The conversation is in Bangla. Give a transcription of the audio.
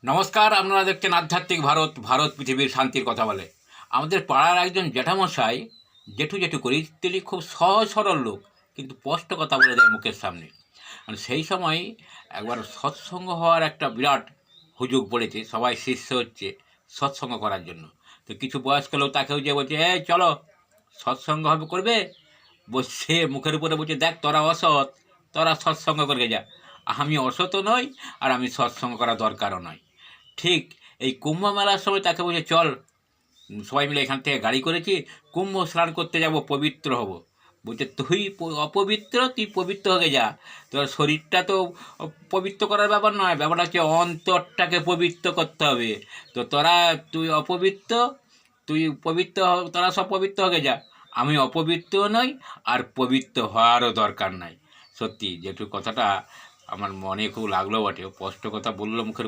নমস্কার, আপনারা দেখছেন আধ্যাত্মিক ভারত। ভারত পৃথিবীর শান্তির কথা বলে। আমাদের পাড়ার একজন জ্যাঠামশাই, জেঠু জেঠু করি, তিনি খুব সহজ সরল লোক, কিন্তু স্পষ্ট কথা বলে দেয় মুখের সামনে। মানে সেই সময় একবার সৎসঙ্গ হওয়ার একটা বিরাট হুজুগ পড়েছে, সবাই শিষ্য হচ্ছে সৎসঙ্গ করার জন্য। তো কিছু বয়স্ক লোক তাকেও যে বলছে, এই চলো সৎসঙ্গ হবে, করবে। বসে মুখের উপরে বলছে, দেখ তোরা অসৎ, তোরা সৎসঙ্গ করে যা। আমি অসৎও নই, আর আমি সৎসঙ্গ করা দরকারও নয়। ঠিক এই কুম্ভ মেলার সময় তাকে বলছে, চল সবাই মিলে এখান থেকে গাড়ি করেছি, কুম্ভ স্নান করতে যাব, পবিত্র হব। বলছে, তুই অপবিত্র, তুই পবিত্র হয়ে যা। তোর শরীরটা তো পবিত্র করার ব্যাপার নয়, ব্যাপারটা হচ্ছে অন্তরটাকে পবিত্র করতে হবে। তো তুই অপবিত্র, তুই পবিত্র তোরা সব পবিত্র হয়ে যা। আমি অপবিত্র নই, আর পবিত্র হওয়ারও দরকার নাই। সত্যি যেটুকু কথাটা আমার মনে খুব লাগলো বটে, স্পষ্ট কথা বললো মুখের